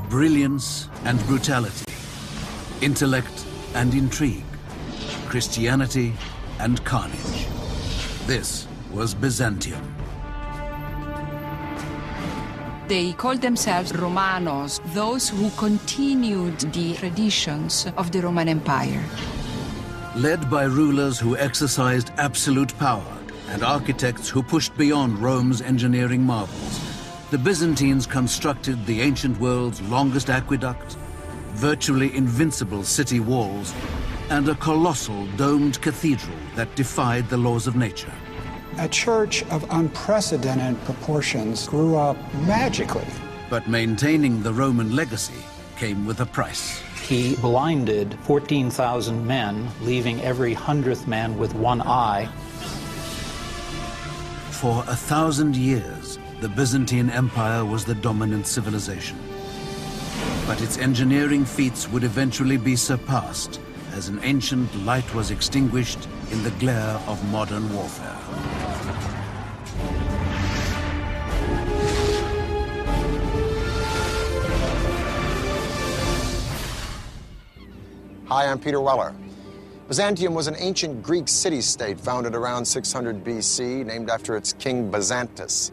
Brilliance and brutality, intellect and intrigue, Christianity and carnage. This was Byzantium. They called themselves Romanos, those who continued the traditions of the Roman Empire. Led by rulers who exercised absolute power and architects who pushed beyond Rome's engineering marvels, the Byzantines constructed the ancient world's longest aqueduct, virtually invincible city walls, and a colossal domed cathedral that defied the laws of nature. A church of unprecedented proportions grew up magically. But maintaining the Roman legacy came with a price. He blinded 14,000 men, leaving every 100th man with one eye. For 1,000 years, the Byzantine Empire was the dominant civilization. But its engineering feats would eventually be surpassed as an ancient light was extinguished in the glare of modern warfare. Hi, I'm Peter Weller. Byzantium was an ancient Greek city-state founded around 600 BC, named after its king Byzantus.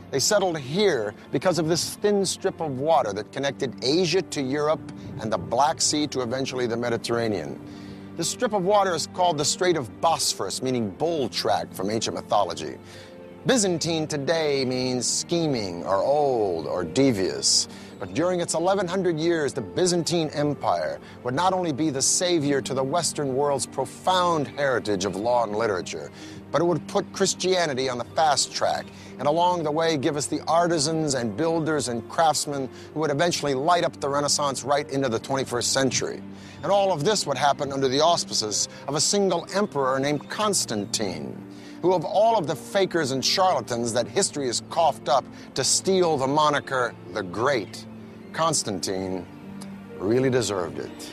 They settled here because of this thin strip of water that connected Asia to Europe and the Black Sea to eventually the Mediterranean. This strip of water is called the Strait of Bosphorus, meaning bull track from ancient mythology. Byzantine today means scheming or old or devious. But during its 1,100 years, the Byzantine Empire would not only be the savior to the Western world's profound heritage of law and literature, but it would put Christianity on the fast track, and along the way give us the artisans and builders and craftsmen who would eventually light up the Renaissance right into the 21st century. And all of this would happen under the auspices of a single emperor named Constantine, who of all of the fakers and charlatans that history has coughed up to steal the moniker the Great, Constantine really deserved it.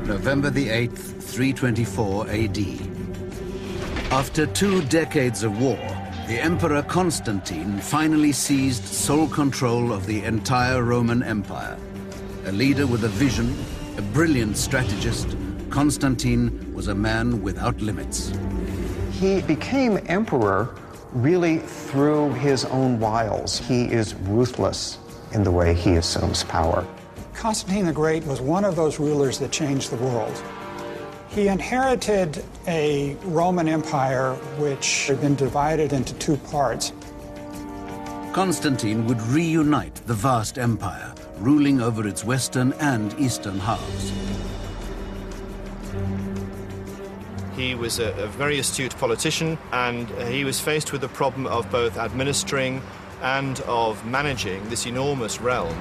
November the 8th, 324 AD. After 2 decades of war, the Emperor Constantine finally seized sole control of the entire Roman Empire. A leader with a vision, a brilliant strategist, Constantine was a man without limits. He became emperor really through his own wiles. He is ruthless in the way he assumes power. Constantine the Great was one of those rulers that changed the world. He inherited a Roman Empire which had been divided into 2 parts. Constantine would reunite the vast empire, ruling over its western and eastern halves. He was a very astute politician, and he was faced with the problem of both administering and of managing this enormous realm.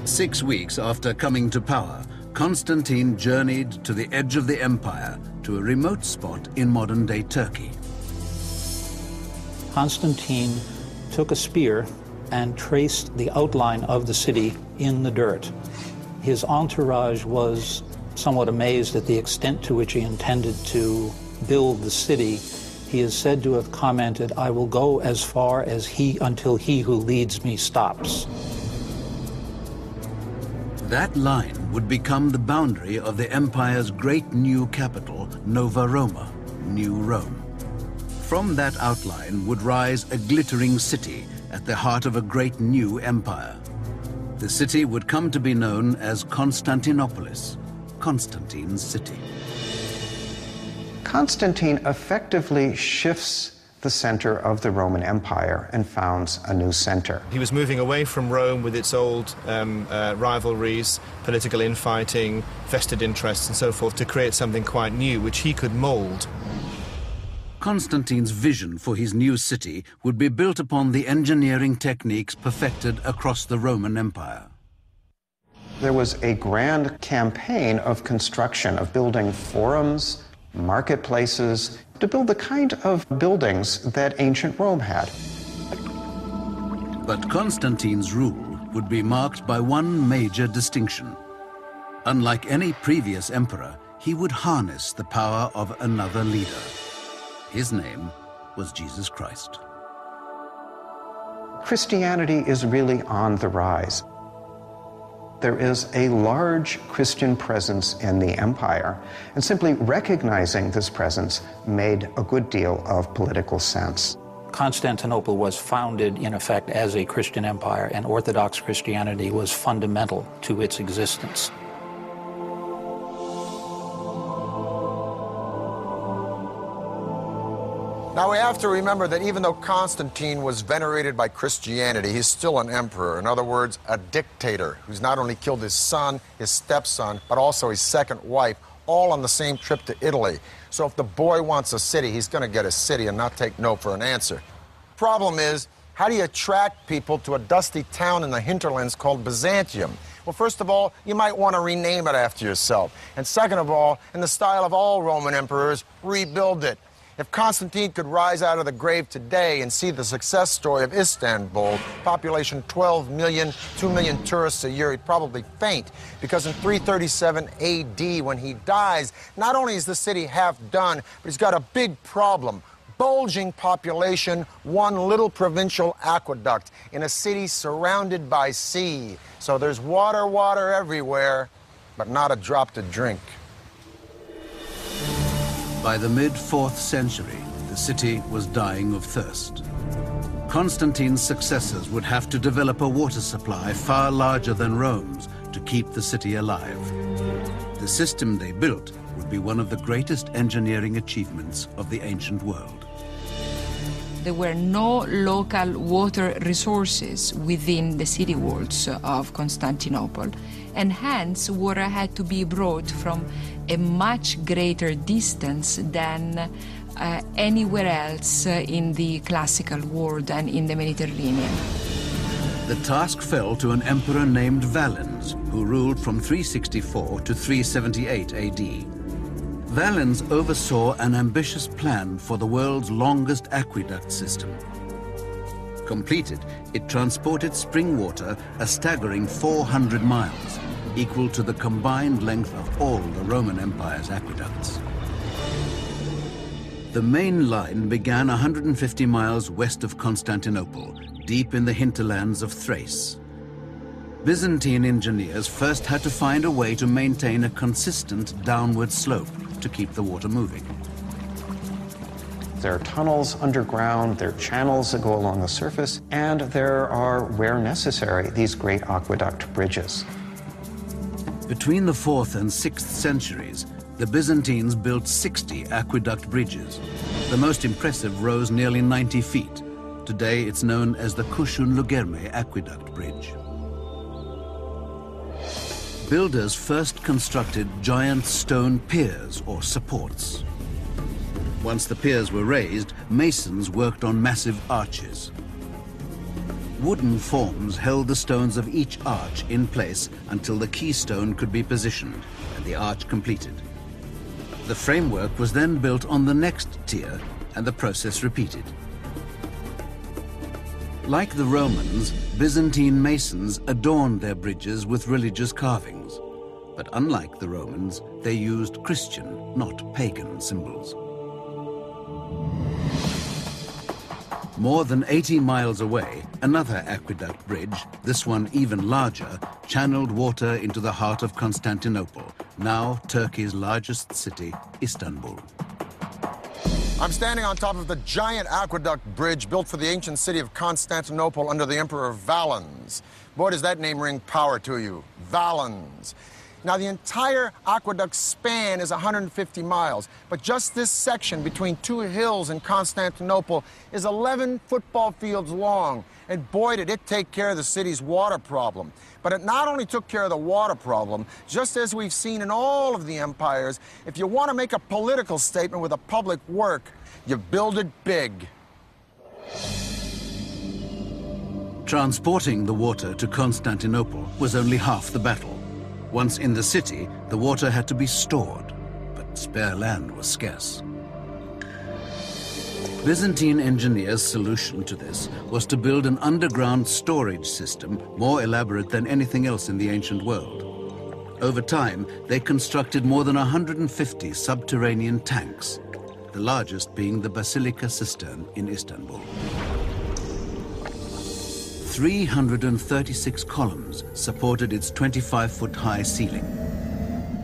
Six weeks after coming to power, Constantine journeyed to the edge of the empire to a remote spot in modern-day Turkey. Constantine took a spear and traced the outline of the city in the dirt. His entourage was somewhat amazed at the extent to which he intended to build the city. He is said to have commented, "I will go as far as until he who leads me stops." That line would become the boundary of the empire's great new capital, Nova Roma, New Rome. From that outline would rise a glittering city at the heart of a great new empire. The city would come to be known as Constantinopolis, Constantine's city. Constantine effectively shifts the center of the Roman Empire and founds a new center. He was moving away from Rome with its old rivalries, political infighting, vested interests and so forth, to create something quite new which he could mold. Constantine's vision for his new city would be built upon the engineering techniques perfected across the Roman Empire. There was a grand campaign of construction, of building forums, marketplaces, to build the kind of buildings that ancient Rome had. But Constantine's rule would be marked by one major distinction. Unlike any previous emperor, he would harness the power of another leader. His name was Jesus Christ. Christianity is really on the rise. There is a large Christian presence in the empire, and simply recognizing this presence made a good deal of political sense. Constantinople was founded, in effect, as a Christian empire, and Orthodox Christianity was fundamental to its existence. Now we have to remember that even though Constantine was venerated by Christianity, he's still an emperor. In other words, a dictator who's not only killed his son, his stepson, but also his second wife, all on the same trip to Italy. So if the boy wants a city, he's going to get a city and not take no for an answer. Problem is, how do you attract people to a dusty town in the hinterlands called Byzantium? Well, first of all, you might want to rename it after yourself. And second of all, in the style of all Roman emperors, rebuild it. If Constantine could rise out of the grave today and see the success story of Istanbul, population 12 million, 2 million tourists a year, he'd probably faint. Because in 337 AD, when he dies, not only is the city half done, but he's got a big problem. Bulging population, one little provincial aqueduct in a city surrounded by sea. So there's water everywhere, but not a drop to drink. By the mid-4th century, the city was dying of thirst. Constantine's successors would have to develop a water supply far larger than Rome's to keep the city alive. The system they built would be one of the greatest engineering achievements of the ancient world. There were no local water resources within the city walls of Constantinople, and hence water had to be brought from a much greater distance than anywhere else in the classical world and in the Mediterranean. The task fell to an emperor named Valens, who ruled from 364 to 378 AD. Valens oversaw an ambitious plan for the world's longest aqueduct system. Completed, it transported spring water a staggering 400 miles, equal to the combined length of all the Roman Empire's aqueducts. The main line began 150 miles west of Constantinople, deep in the hinterlands of Thrace. Byzantine engineers first had to find a way to maintain a consistent downward slope to keep the water moving. There are tunnels underground, there are channels that go along the surface, and there are, where necessary, these great aqueduct bridges. Between the 4th and 6th centuries, the Byzantines built 60 aqueduct bridges. The most impressive rose nearly 90 feet. Today it's known as the Kuşun-Lugerme Aqueduct Bridge. Builders first constructed giant stone piers or supports. Once the piers were raised, masons worked on massive arches. Wooden forms held the stones of each arch in place until the keystone could be positioned and the arch completed. The framework was then built on the next tier and the process repeated. Like the Romans, Byzantine masons adorned their bridges with religious carvings. But unlike the Romans, they used Christian, not pagan symbols. More than 80 miles away, another aqueduct bridge, this one even larger, channeled water into the heart of Constantinople, now Turkey's largest city, Istanbul. I'm standing on top of the giant aqueduct bridge built for the ancient city of Constantinople under the Emperor Valens. Boy, does that name ring power to you, Valens. Now, the entire aqueduct span is 150 miles, but just this section between two hills in Constantinople is 11 football fields long. And boy, did it take care of the city's water problem. But it not only took care of the water problem, just as we've seen in all of the empires, if you want to make a political statement with a public work, you build it big. Transporting the water to Constantinople was only half the battle. Once in the city, the water had to be stored, but spare land was scarce. Byzantine engineers' solution to this was to build an underground storage system more elaborate than anything else in the ancient world. Over time, they constructed more than 150 subterranean tanks. the largest being the Basilica Cistern in Istanbul. 336 columns supported its 25-foot-high ceiling.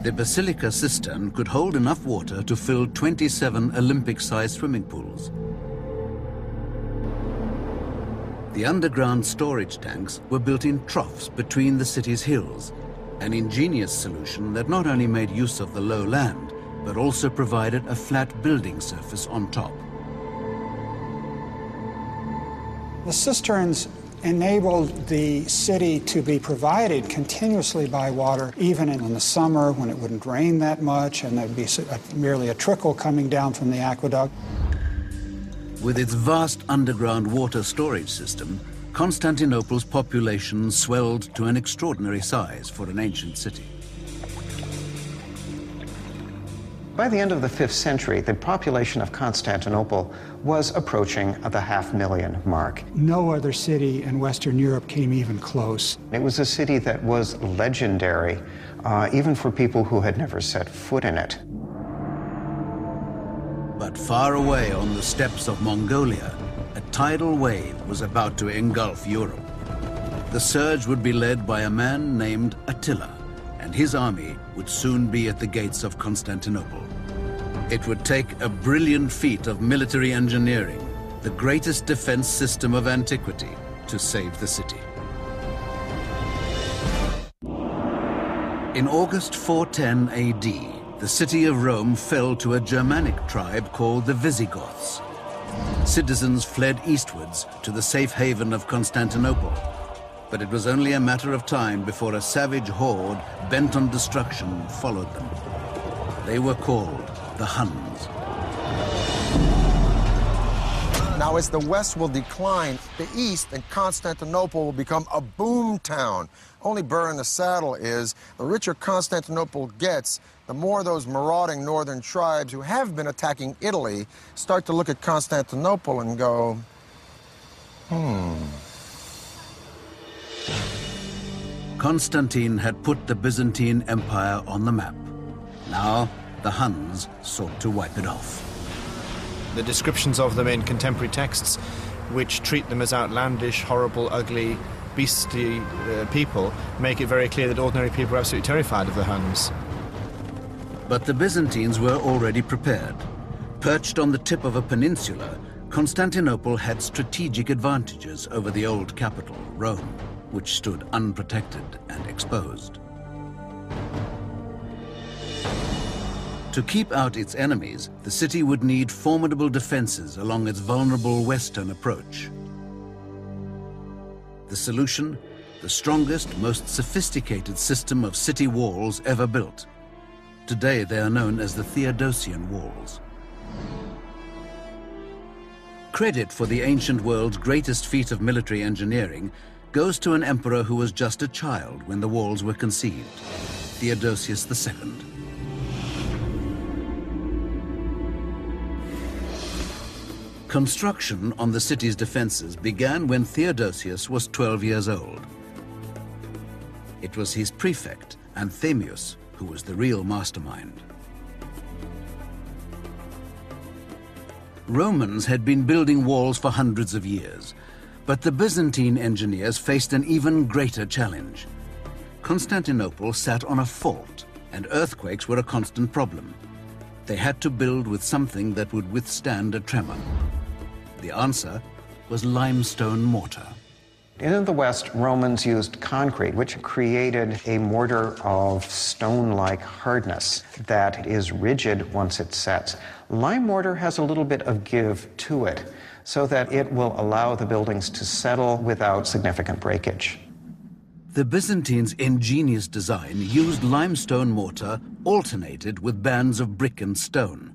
The Basilica Cistern could hold enough water to fill 27 Olympic-sized swimming pools. The underground storage tanks were built in troughs between the city's hills, an ingenious solution that not only made use of the low land, but also provided a flat building surface on top. The cisterns enabled the city to be provided continuously by water, even in the summer when it wouldn't rain that much and there'd be merely a trickle coming down from the aqueduct. With its vast underground water storage system, Constantinople's population swelled to an extraordinary size for an ancient city. By the end of the 5th century, the population of Constantinople was approaching the 500,000 mark. No other city in Western Europe came even close. It was a city that was legendary, even for people who had never set foot in it. But far away on the steppes of Mongolia, a tidal wave was about to engulf Europe. The surge would be led by a man named Attila, and his army would soon be at the gates of Constantinople. It would take a brilliant feat of military engineering, the greatest defense system of antiquity, to save the city. In August 410 AD, the city of Rome fell to a Germanic tribe called the Visigoths. Citizens fled eastwards to the safe haven of Constantinople, but it was only a matter of time before a savage horde bent on destruction followed them. They were called the Huns. Now, as the West will decline, the East and Constantinople will become a boom town. Only burr in the saddle is, the richer Constantinople gets, the more those marauding northern tribes who have been attacking Italy start to look at Constantinople and go, Constantine had put the Byzantine Empire on the map. Now, the Huns sought to wipe it off. The descriptions of them in contemporary texts, which treat them as outlandish, horrible, ugly, beastly people, make it very clear that ordinary people are absolutely terrified of the Huns. But the Byzantines were already prepared. Perched on the tip of a peninsula, Constantinople had strategic advantages over the old capital, Rome, which stood unprotected and exposed. To keep out its enemies, the city would need formidable defenses along its vulnerable western approach. The solution? The strongest, most sophisticated system of city walls ever built. Today they are known as the Theodosian Walls. Credit for the ancient world's greatest feat of military engineering goes to an emperor who was just a child when the walls were conceived, Theodosius II. Construction on the city's defenses began when Theodosius was 12 years old. It was his prefect, Anthemius, who was the real mastermind. Romans had been building walls for hundreds of years, but the Byzantine engineers faced an even greater challenge. Constantinople sat on a fault, and earthquakes were a constant problem. They had to build with something that would withstand a tremor. The answer was limestone mortar. In the West, Romans used concrete, which created a mortar of stone-like hardness that is rigid once it sets. Lime mortar has a little bit of give to it, so that it will allow the buildings to settle without significant breakage. The Byzantines' ingenious design used limestone mortar alternated with bands of brick and stone.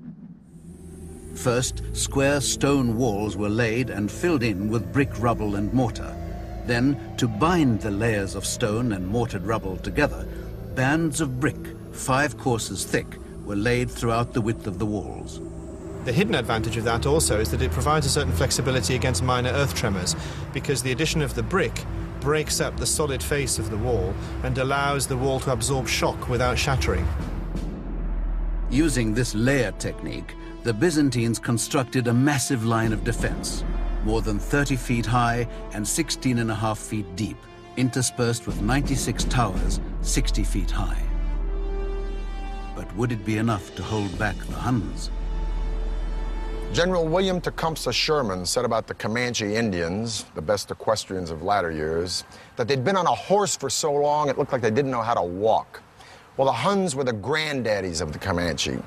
First, square stone walls were laid and filled in with brick, rubble, and mortar. Then, to bind the layers of stone and mortared rubble together, bands of brick, 5 courses thick, were laid throughout the width of the walls. The hidden advantage of that also is that it provides a certain flexibility against minor earth tremors, because the addition of the brick breaks up the solid face of the wall and allows the wall to absorb shock without shattering. Using this layer technique, the Byzantines constructed a massive line of defense, more than 30 feet high and 16.5 feet deep, interspersed with 96 towers, 60 feet high. But would it be enough to hold back the Huns? General William Tecumseh Sherman said about the Comanche Indians, the best equestrians of latter years, that they'd been on a horse for so long it looked like they didn't know how to walk. Well, the Huns were the granddaddies of the Comanche.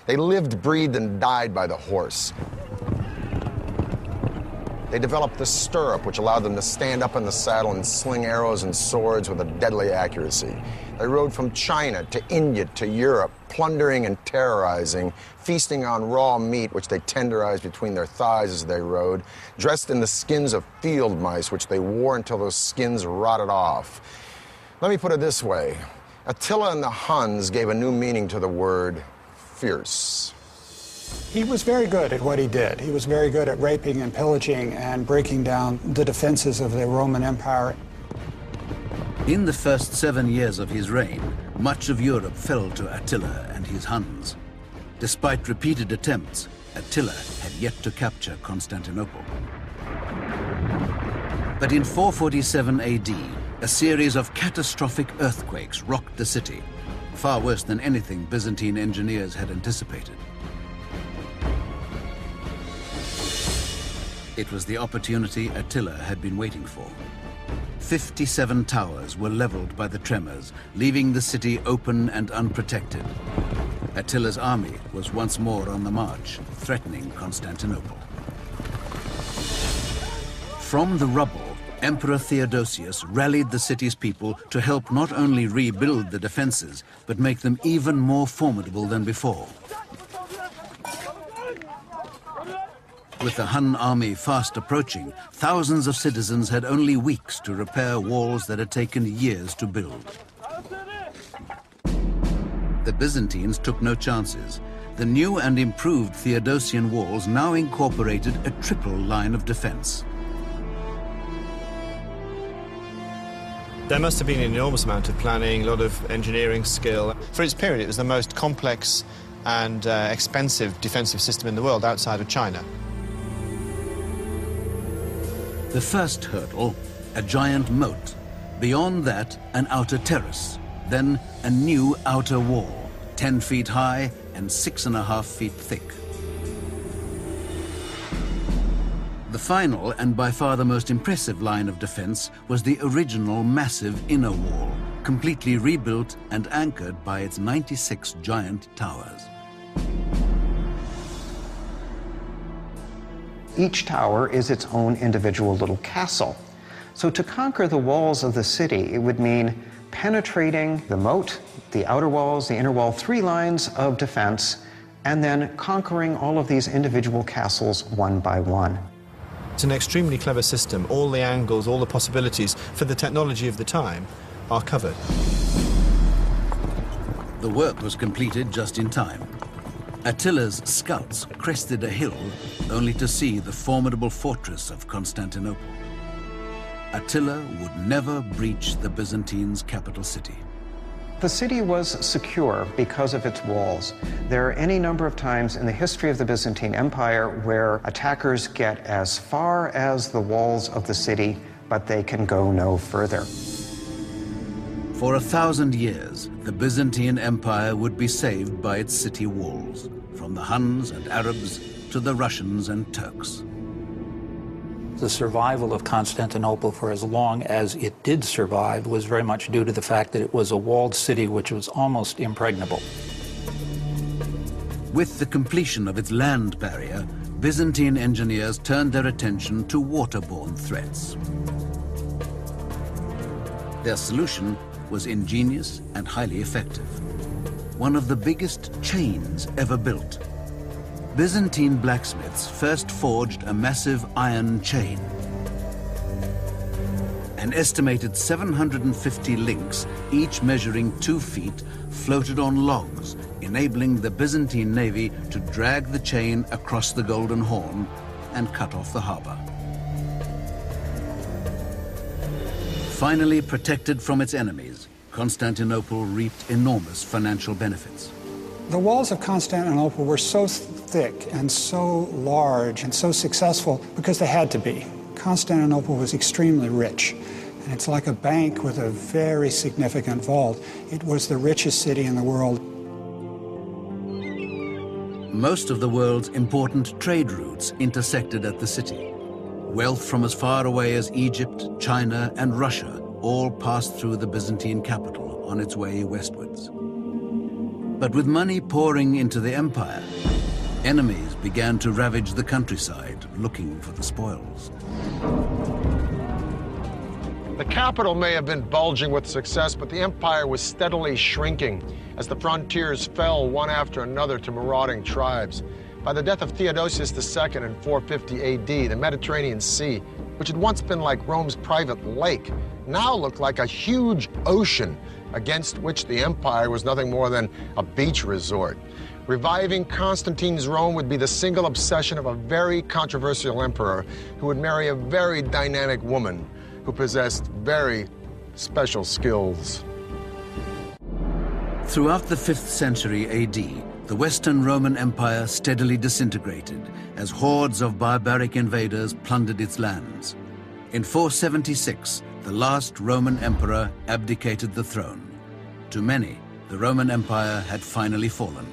They lived, breathed, and died by the horse. They developed the stirrup, which allowed them to stand up in the saddle and sling arrows and swords with a deadly accuracy. They rode from China to India to Europe, plundering and terrorizing, feasting on raw meat, which they tenderized between their thighs as they rode, dressed in the skins of field mice, which they wore until those skins rotted off. Let me put it this way. Attila and the Huns gave a new meaning to the word fierce. He was very good at what he did. He was very good at raping and pillaging and breaking down the defenses of the Roman Empire. In the first 7 years of his reign, much of Europe fell to Attila and his Huns. Despite repeated attempts, Attila had yet to capture Constantinople. But in 447 AD, a series of catastrophic earthquakes rocked the city, far worse than anything Byzantine engineers had anticipated. It was the opportunity Attila had been waiting for. 57 towers were leveled by the tremors, leaving the city open and unprotected. Attila's army was once more on the march, threatening Constantinople. From the rubble, Emperor Theodosius rallied the city's people to help not only rebuild the defenses, but make them even more formidable than before. With the Hun army fast approaching, thousands of citizens had only weeks to repair walls that had taken years to build. The Byzantines took no chances. The new and improved Theodosian walls now incorporated a triple line of defense. There must have been an enormous amount of planning, a lot of engineering skill. For its period, it was the most complex and expensive defensive system in the world outside of China. The first hurdle, a giant moat. Beyond that, an outer terrace. Then a new outer wall, 10 feet high and 6.5 feet thick. The final and by far the most impressive line of defense was the original massive inner wall, completely rebuilt and anchored by its 96 giant towers. Each tower is its own individual little castle. So to conquer the walls of the city, it would mean penetrating the moat, the outer walls, the inner wall, 3 lines of defense, and then conquering all of these individual castles one by one. It's an extremely clever system. All the angles, all the possibilities for the technology of the time are covered. The work was completed just in time. Attila's scouts crested a hill only to see the formidable fortress of Constantinople. Attila would never breach the Byzantines' capital city. The city was secure because of its walls. There are any number of times in the history of the Byzantine Empire where attackers get as far as the walls of the city, but they can go no further. For 1,000 years, the Byzantine Empire would be saved by its city walls, from the Huns and Arabs to the Russians and Turks. The survival of Constantinople for as long as it did survive was very much due to the fact that it was a walled city which was almost impregnable. With the completion of its land barrier, Byzantine engineers turned their attention to waterborne threats. Their solution was ingenious and highly effective. One of the biggest chains ever built. Byzantine blacksmiths first forged a massive iron chain. An estimated 750 links, each measuring 2 feet, floated on logs, enabling the Byzantine navy to drag the chain across the Golden Horn and cut off the harbor. Finally protected from its enemies, Constantinople reaped enormous financial benefits. The walls of Constantinople were so thick and so large and so successful because they had to be. Constantinople was extremely rich, and it's like a bank with a very significant vault. It was the richest city in the world. Most of the world's important trade routes intersected at the city. Wealth from as far away as Egypt, China, and Russia all passed through the Byzantine capital on its way westwards. But with money pouring into the empire, enemies began to ravage the countryside, looking for the spoils. The capital may have been bulging with success, but the empire was steadily shrinking as the frontiers fell one after another to marauding tribes. By the death of Theodosius II in 450 AD, the Mediterranean Sea, which had once been like Rome's private lake, now looked like a huge ocean against which the empire was nothing more than a beach resort. Reviving Constantine's Rome would be the single obsession of a very controversial emperor who would marry a very dynamic woman who possessed very special skills. Throughout the 5th century AD, the Western Roman Empire steadily disintegrated as hordes of barbaric invaders plundered its lands. In 476, the last Roman emperor abdicated the throne. To many, the Roman Empire had finally fallen.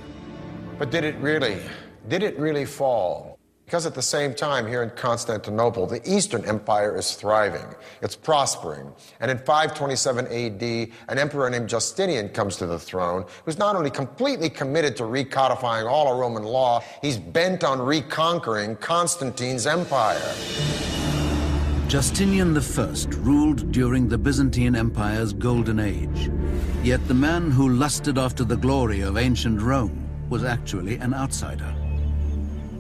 But did it really? Did it really fall? Because at the same time here in Constantinople, the Eastern Empire is thriving. It's prospering. And in 527 AD, an emperor named Justinian comes to the throne, who's not only completely committed to recodifying all of Roman law, he's bent on reconquering Constantine's empire. Justinian I ruled during the Byzantine Empire's golden age. Yet the man who lusted after the glory of ancient Rome was actually an outsider.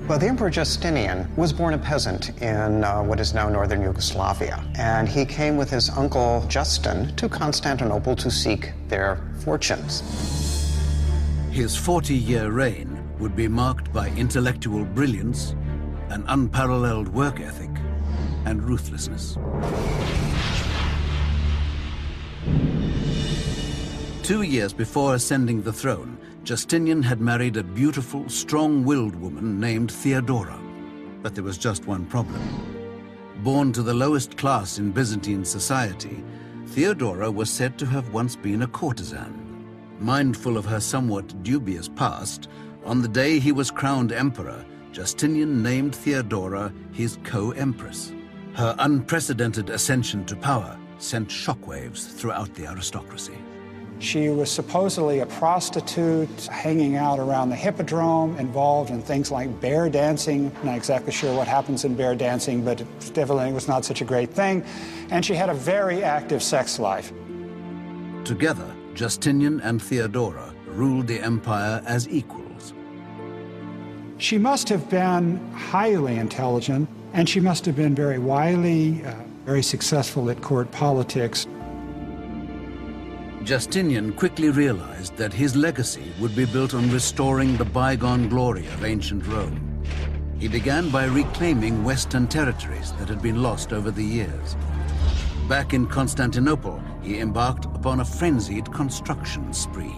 Well, the Emperor Justinian was born a peasant in what is now northern Yugoslavia, and he came with his uncle Justin to Constantinople to seek their fortunes. His 40-year reign would be marked by intellectual brilliance, an unparalleled work ethic, and ruthlessness. 2 years before ascending the throne, Justinian had married a beautiful, strong-willed woman named Theodora. But there was just one problem. Born to the lowest class in Byzantine society, Theodora was said to have once been a courtesan. Mindful of her somewhat dubious past, on the day he was crowned emperor, Justinian named Theodora his co-empress. Her unprecedented ascension to power sent shockwaves throughout the aristocracy. She was supposedly a prostitute hanging out around the hippodrome, involved in things like bear dancing. Not exactly sure what happens in bear dancing, but it definitely was not such a great thing. And she had a very active sex life. Together, Justinian and Theodora ruled the empire as equals. She must have been highly intelligent, and she must have been very wily, very successful at court politics. Justinian quickly realized that his legacy would be built on restoring the bygone glory of ancient Rome. He began by reclaiming Western territories that had been lost over the years. Back in Constantinople, he embarked upon a frenzied construction spree.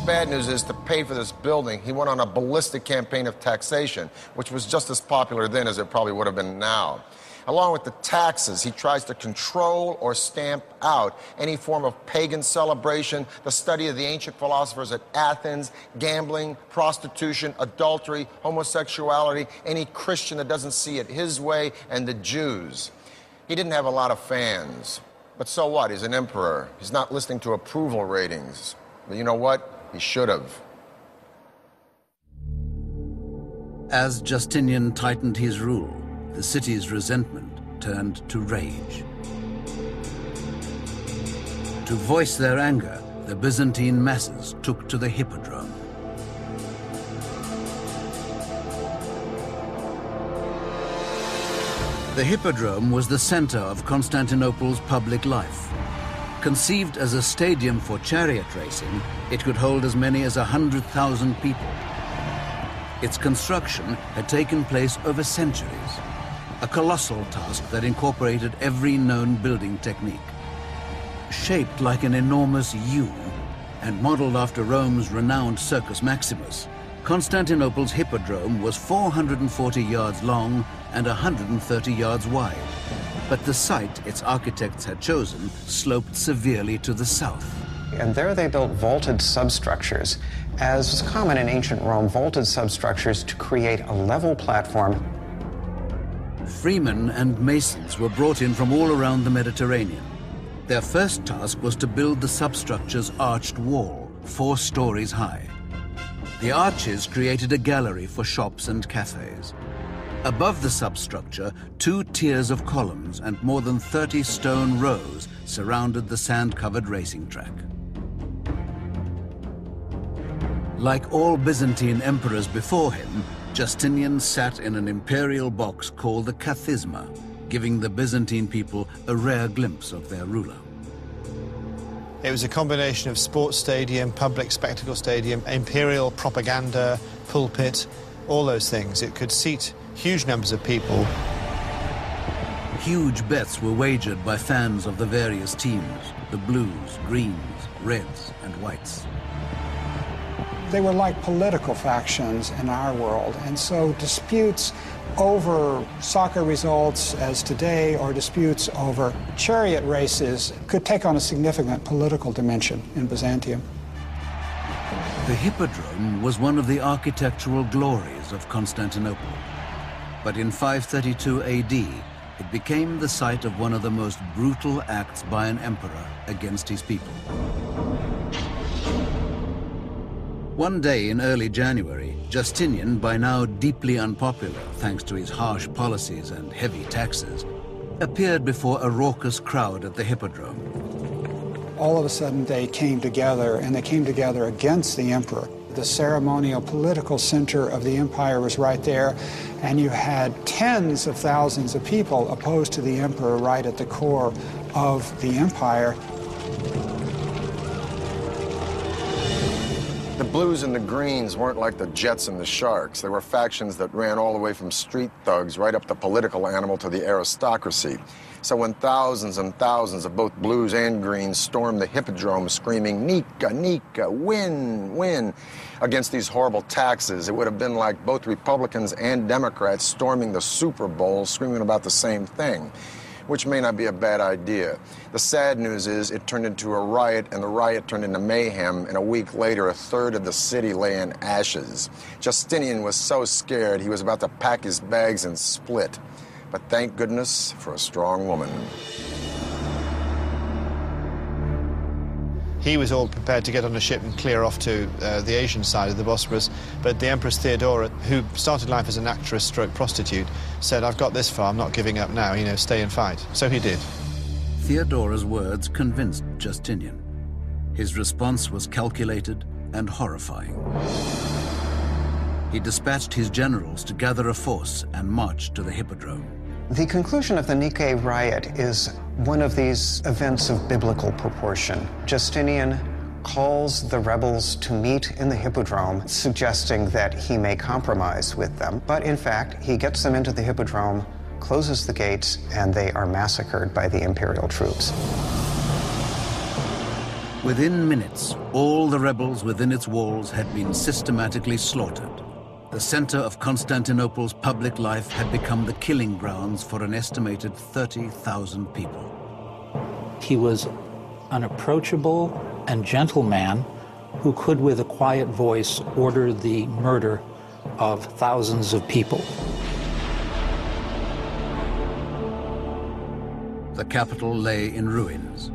Bad news is, to pay for this building, he went on a ballistic campaign of taxation, which was just as popular then as it probably would have been now. Along with the taxes, he tries to control or stamp out any form of pagan celebration, the study of the ancient philosophers at Athens, gambling, prostitution, adultery, homosexuality, any Christian that doesn't see it his way, and the Jews. He didn't have a lot of fans, but so what? He's an emperor. He's not listening to approval ratings. But you know what? He should have. As Justinian tightened his rule, the city's resentment turned to rage. To voice their anger, the Byzantine masses took to the hippodrome. The hippodrome was the center of Constantinople's public life. Conceived as a stadium for chariot racing, it could hold as many as 100,000 people. Its construction had taken place over centuries, a colossal task that incorporated every known building technique. Shaped like an enormous U, and modeled after Rome's renowned Circus Maximus, Constantinople's Hippodrome was 440 yards long and 130 yards wide. But the site its architects had chosen sloped severely to the south. And there they built vaulted substructures. As was common in ancient Rome, vaulted substructures to create a level platform. Freemen and masons were brought in from all around the Mediterranean. Their first task was to build the substructure's arched wall, 4 stories high. The arches created a gallery for shops and cafes. Above the substructure, 2 tiers of columns and more than 30 stone rows surrounded the sand-covered racing track. Like all Byzantine emperors before him, Justinian sat in an imperial box called the Kathisma, giving the Byzantine people a rare glimpse of their ruler. It was a combination of sports stadium, public spectacle stadium, imperial propaganda, pulpit, all those things. It could seat huge numbers of people. Huge bets were wagered by fans of the various teams, the blues, greens, reds, and whites. They were like political factions in our world, and so disputes over soccer results as today, or disputes over chariot races, could take on a significant political dimension in Byzantium. The Hippodrome was one of the architectural glories of Constantinople. But in 532 AD, it became the site of one of the most brutal acts by an emperor against his people. One day in early January, Justinian, by now deeply unpopular thanks to his harsh policies and heavy taxes, appeared before a raucous crowd at the Hippodrome. All of a sudden they came together, and they came together against the emperor. The ceremonial political center of the empire was right there, and you had tens of thousands of people opposed to the emperor right at the core of the empire. The Blues and the Greens weren't like the Jets and the Sharks. They were factions that ran all the way from street thugs right up the political animal to the aristocracy. So when thousands and thousands of both Blues and Greens stormed the Hippodrome screaming, "Nika, Nika, win, win," against these horrible taxes, it would have been like both Republicans and Democrats storming the Super Bowl screaming about the same thing, which may not be a bad idea. The sad news is it turned into a riot, and the riot turned into mayhem, and a week later, a third of the city lay in ashes. Justinian was so scared he was about to pack his bags and split. But thank goodness for a strong woman. He was all prepared to get on a ship and clear off to the Asian side of the Bosphorus, but the Empress Theodora, who started life as an actress stroke prostitute, said, "I've got this far, I'm not giving up now, stay and fight." So he did. Theodora's words convinced Justinian. His response was calculated and horrifying. He dispatched his generals to gather a force and march to the Hippodrome. The conclusion of the Nicaea riot is one of these events of biblical proportion. Justinian calls the rebels to meet in the Hippodrome, suggesting that he may compromise with them. But in fact, he gets them into the Hippodrome, closes the gates, and they are massacred by the imperial troops. Within minutes, all the rebels within its walls had been systematically slaughtered. The center of Constantinople's public life had become the killing grounds for an estimated 30,000 people. He was an approachable and gentle man who could, with a quiet voice, order the murder of thousands of people. The capital lay in ruins.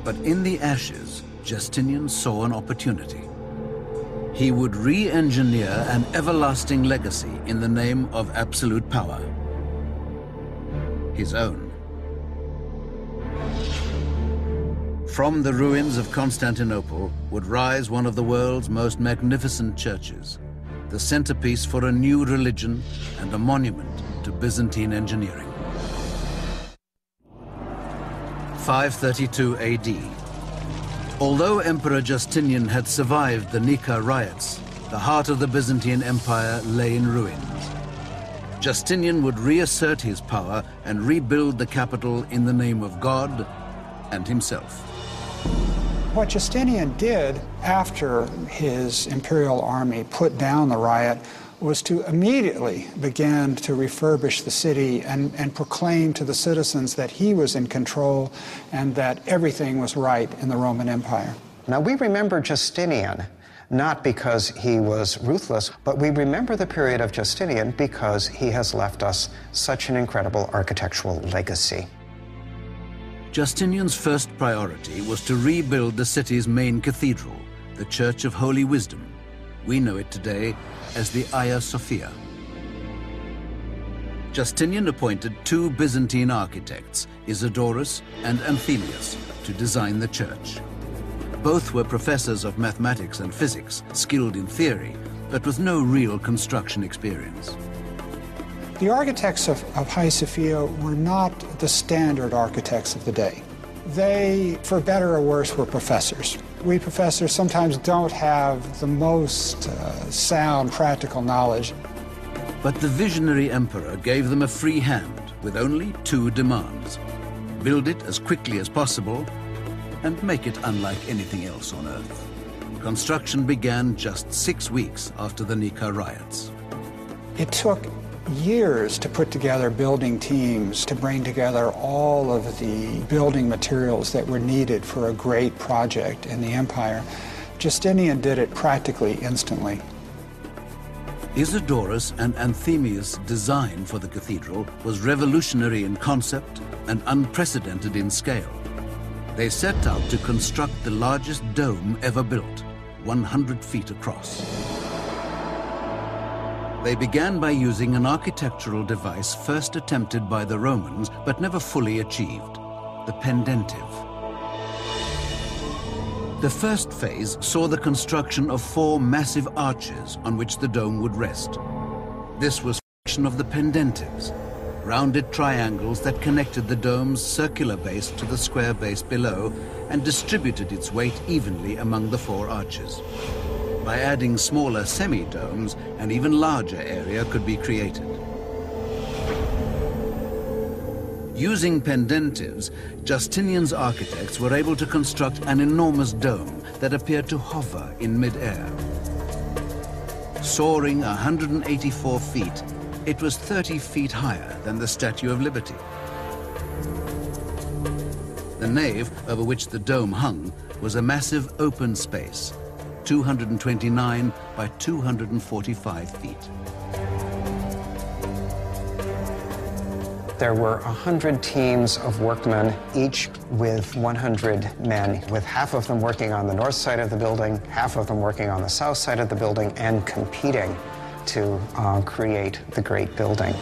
But in the ashes, Justinian saw an opportunity. He would re-engineer an everlasting legacy in the name of absolute power. His own. From the ruins of Constantinople would rise one of the world's most magnificent churches, the centerpiece for a new religion and a monument to Byzantine engineering. 532 AD. Although Emperor Justinian had survived the Nika riots, the heart of the Byzantine Empire lay in ruins. Justinian would reassert his power and rebuild the capital in the name of God and himself. What Justinian did after his imperial army put down the riot was to immediately begin to refurbish the city and proclaim to the citizens that he was in control and that everything was right in the Roman Empire. Now, we remember Justinian not because he was ruthless, but we remember the period of Justinian because he has left us such an incredible architectural legacy. Justinian's first priority was to rebuild the city's main cathedral, the Church of Holy Wisdom. We know it today as the Hagia Sophia. Justinian appointed two Byzantine architects, Isidorus and Anthemius, to design the church. Both were professors of mathematics and physics, skilled in theory, but with no real construction experience. The architects of Hagia Sophia were not the standard architects of the day. They, for better or worse, were professors. We professors sometimes don't have the most sound practical knowledge. But the visionary emperor gave them a free hand with only two demands: build it as quickly as possible and make it unlike anything else on Earth. Construction began just 6 weeks after the Nika riots. It took years to put together building teams, to bring together all of the building materials that were needed for a great project in the empire. Justinian did it practically instantly. Isidorus and Anthemius' design for the cathedral was revolutionary in concept and unprecedented in scale. They set out to construct the largest dome ever built, 100 feet across. They began by using an architectural device first attempted by the Romans but never fully achieved, the pendentive. The first phase saw the construction of 4 massive arches on which the dome would rest. This was function of the pendentives, rounded triangles that connected the dome's circular base to the square base below and distributed its weight evenly among the 4 arches. By adding smaller semi-domes, an even larger area could be created. Using pendentives, Justinian's architects were able to construct an enormous dome that appeared to hover in mid-air. Soaring 184 feet, it was 30 feet higher than the Statue of Liberty. The nave, over which the dome hung, was a massive open space, 229 by 245 feet. There were 100 teams of workmen, each with 100 men, with half of them working on the north side of the building, half of them working on the south side of the building, and competing to create the great building.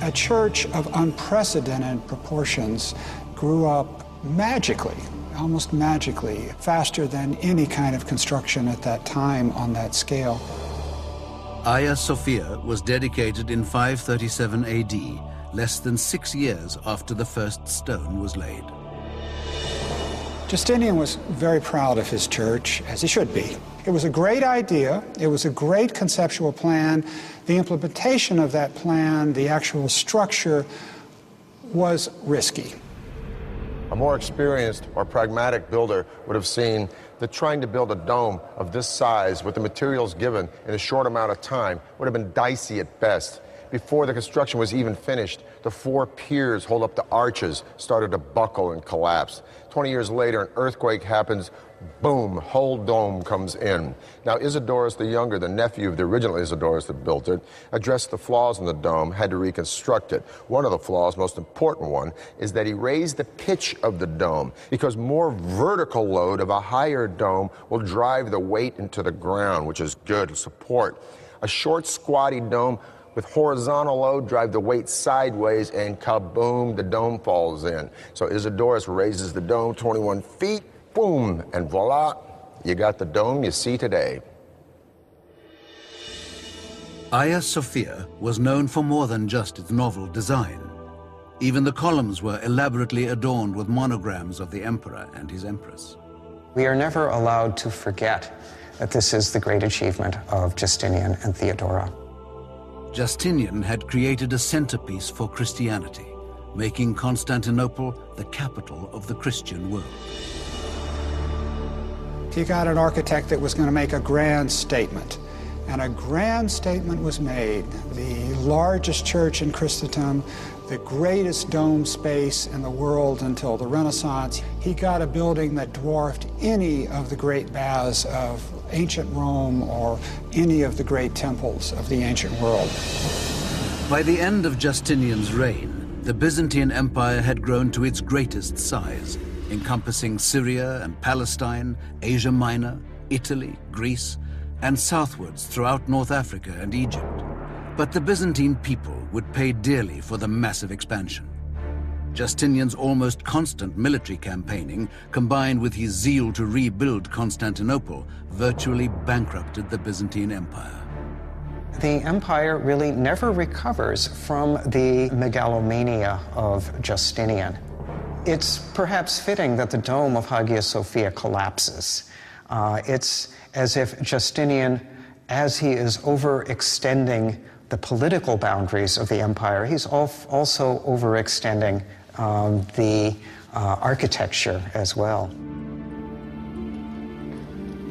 A church of unprecedented proportions grew up magically, almost magically, faster than any kind of construction at that time on that scale. Hagia Sophia was dedicated in 537 AD, less than 6 years after the first stone was laid. Justinian was very proud of his church, as he should be. It was a great idea. It was a great conceptual plan. The implementation of that plan, the actual structure, was risky. A more experienced or pragmatic builder would have seen that trying to build a dome of this size with the materials given in a short amount of time would have been dicey at best. Before the construction was even finished, the 4 piers hold up the arches started to buckle and collapse. 20 years later, an earthquake happens. Boom, whole dome comes in. Now, Isidorus the Younger, the nephew of the original Isidorus that built it, addressed the flaws in the dome, had to reconstruct it. One of the flaws, most important one, is that he raised the pitch of the dome because more vertical load of a higher dome will drive the weight into the ground, which is good support. A short, squatty dome with horizontal load drive the weight sideways, and kaboom, the dome falls in. So Isidorus raises the dome 21 feet, boom, and voila, you got the dome you see today. Hagia Sophia was known for more than just its novel design. Even the columns were elaborately adorned with monograms of the emperor and his empress. We are never allowed to forget that this is the great achievement of Justinian and Theodora. Justinian had created a centerpiece for Christianity, making Constantinople the capital of the Christian world. He got an architect that was going to make a grand statement. And a grand statement was made. The largest church in Christendom, the greatest dome space in the world until the Renaissance. He got a building that dwarfed any of the great baths of ancient Rome or any of the great temples of the ancient world. By the end of Justinian's reign, the Byzantine Empire had grown to its greatest size, encompassing Syria and Palestine, Asia Minor, Italy, Greece, and southwards throughout North Africa and Egypt. But the Byzantine people would pay dearly for the massive expansion. Justinian's almost constant military campaigning, combined with his zeal to rebuild Constantinople, virtually bankrupted the Byzantine Empire. The empire really never recovers from the megalomania of Justinian. It's perhaps fitting that the dome of Hagia Sophia collapses. It's as if Justinian, as he is overextending the political boundaries of the empire, he's also overextending the architecture as well.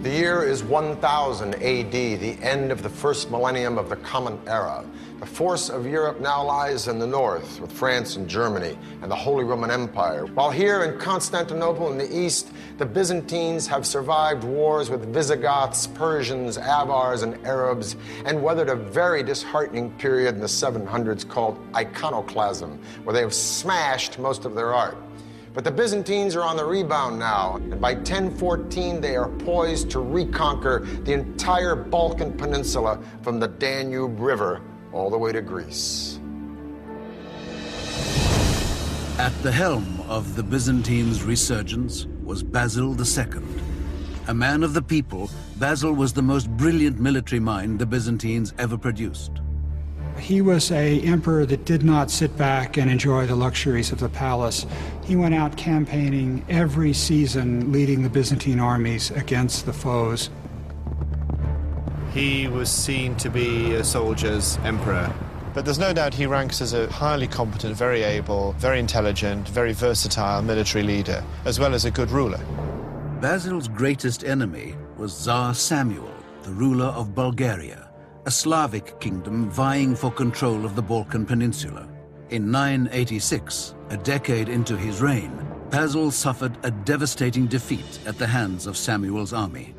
The year is 1000 AD, the end of the first millennium of the Common Era. The force of Europe now lies in the north, with France and Germany and the Holy Roman Empire. While here in Constantinople in the east, the Byzantines have survived wars with Visigoths, Persians, Avars, and Arabs, and weathered a very disheartening period in the 700s called iconoclasm, where they have smashed most of their art. But the Byzantines are on the rebound now, and by 1014 they are poised to reconquer the entire Balkan Peninsula from the Danube River all the way to Greece. At the helm of the Byzantines' resurgence was Basil II. A man of the people, Basil was the most brilliant military mind the Byzantines ever produced. He was an emperor that did not sit back and enjoy the luxuries of the palace. He went out campaigning every season, leading the Byzantine armies against the foes. He was seen to be a soldier's emperor, but there's no doubt he ranks as a highly competent, very able, very intelligent, very versatile military leader, as well as a good ruler. Basil's greatest enemy was Tsar Samuel, the ruler of Bulgaria, a Slavic kingdom vying for control of the Balkan Peninsula. In 986, a decade into his reign, Basil suffered a devastating defeat at the hands of Samuel's army.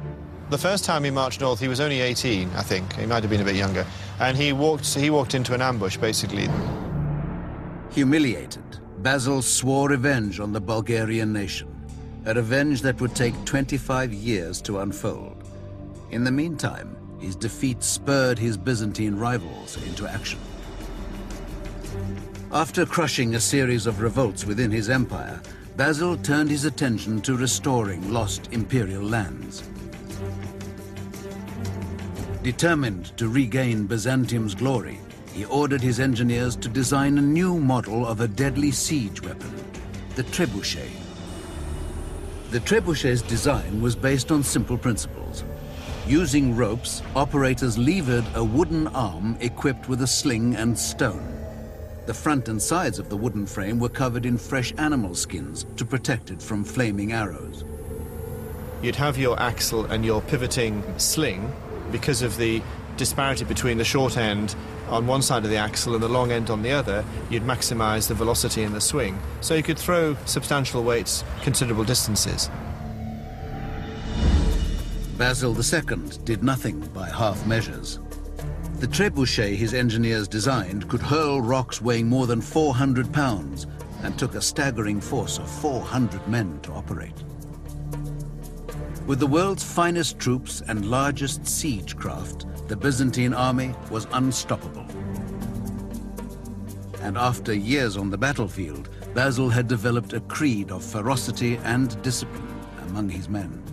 The first time he marched north, he was only 18, I think. He might have been a bit younger. And he walked into an ambush, basically. Humiliated, Basil swore revenge on the Bulgarian nation, a revenge that would take 25 years to unfold. In the meantime, his defeat spurred his Byzantine rivals into action. After crushing a series of revolts within his empire, Basil turned his attention to restoring lost imperial lands. Determined to regain Byzantium's glory, he ordered his engineers to design a new model of a deadly siege weapon, the trebuchet. The trebuchet's design was based on simple principles. Using ropes, operators levered a wooden arm equipped with a sling and stone. The front and sides of the wooden frame were covered in fresh animal skins to protect it from flaming arrows. You'd have your axle and your pivoting sling. Because of the disparity between the short end on one side of the axle and the long end on the other, you'd maximize the velocity in the swing. So you could throw substantial weights considerable distances. Basil II did nothing by half measures. The trebuchet his engineers designed could hurl rocks weighing more than 400 pounds and took a staggering force of 400 men to operate. With the world's finest troops and largest siege craft, the Byzantine army was unstoppable. And after years on the battlefield, Basil had developed a creed of ferocity and discipline among his men.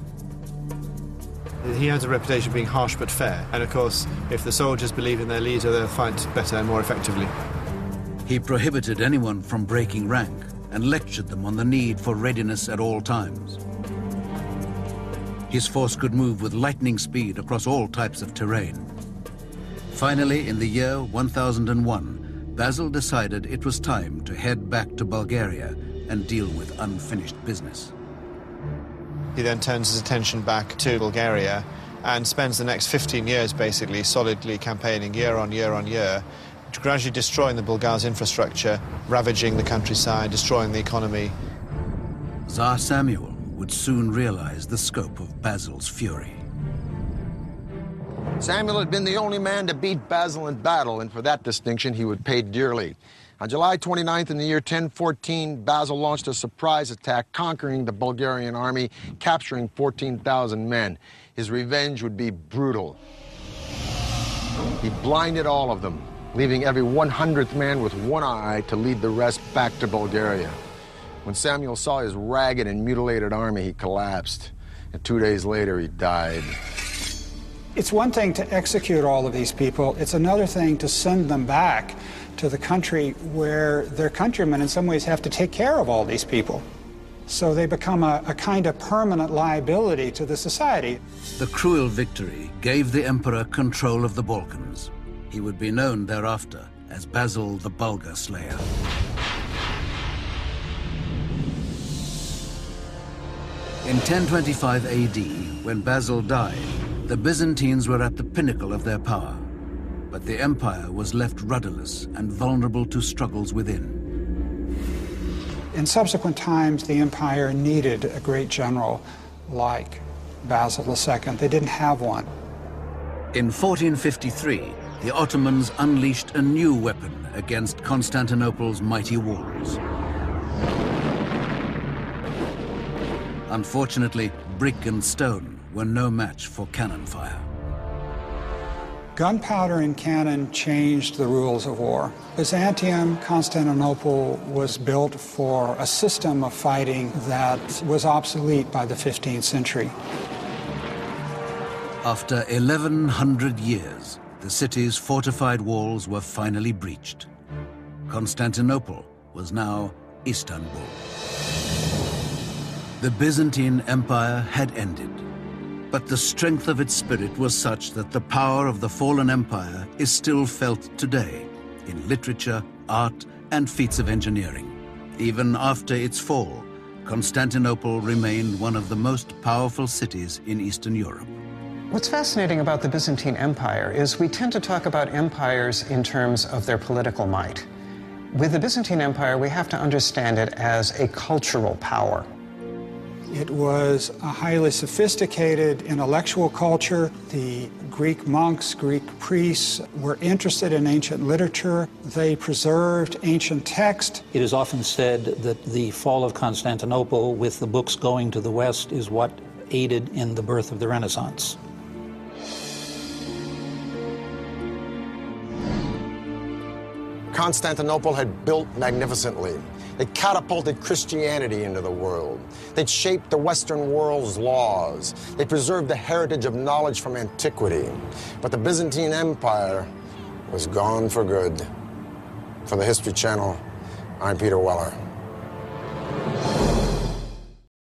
He has a reputation of being harsh but fair, and of course, if the soldiers believe in their leader, they'll fight better and more effectively. He prohibited anyone from breaking rank and lectured them on the need for readiness at all times. His force could move with lightning speed across all types of terrain. Finally, in the year 1001, Basil decided it was time to head back to Bulgaria and deal with unfinished business. He then turns his attention back to Bulgaria and spends the next 15 years basically solidly campaigning year on year on year, gradually destroying the Bulgars' infrastructure, ravaging the countryside, destroying the economy. Tsar Samuel would soon realize the scope of Basil's fury. Samuel had been the only man to beat Basil in battle, and for that distinction he would pay dearly. On July 29th in the year 1014, Basil launched a surprise attack, conquering the Bulgarian army, capturing 14,000 men. His revenge would be brutal. He blinded all of them, leaving every 100th man with one eye to lead the rest back to Bulgaria. When Samuel saw his ragged and mutilated army, he collapsed, and 2 days later he died. It's one thing to execute all of these people. It's another thing to send them back to the country where their countrymen in some ways have to take care of all these people. So they become a kind of permanent liability to the society. The cruel victory gave the emperor control of the Balkans. He would be known thereafter as Basil the Bulgar Slayer. In 1025 AD, when Basil died, the Byzantines were at the pinnacle of their power, but the empire was left rudderless and vulnerable to struggles within. In subsequent times, the empire needed a great general like Basil II. They didn't have one. In 1453, the Ottomans unleashed a new weapon against Constantinople's mighty walls. Unfortunately, brick and stone were no match for cannon fire. Gunpowder and cannon changed the rules of war. Byzantium, Constantinople was built for a system of fighting that was obsolete by the 15th century. After 1,100 years, the city's fortified walls were finally breached. Constantinople was now Istanbul. The Byzantine Empire had ended, but the strength of its spirit was such that the power of the fallen empire is still felt today in literature, art, and feats of engineering. Even after its fall, Constantinople remained one of the most powerful cities in Eastern Europe. What's fascinating about the Byzantine Empire is we tend to talk about empires in terms of their political might. With the Byzantine Empire, we have to understand it as a cultural power. It was a highly sophisticated intellectual culture. The Greek monks, Greek priests were interested in ancient literature. They preserved ancient text. It is often said that the fall of Constantinople, with the books going to the West, is what aided in the birth of the Renaissance. Constantinople had built magnificently. They catapulted Christianity into the world. They'd shaped the Western world's laws. They preserved the heritage of knowledge from antiquity. But the Byzantine Empire was gone for good. For the History Channel, I'm Peter Weller.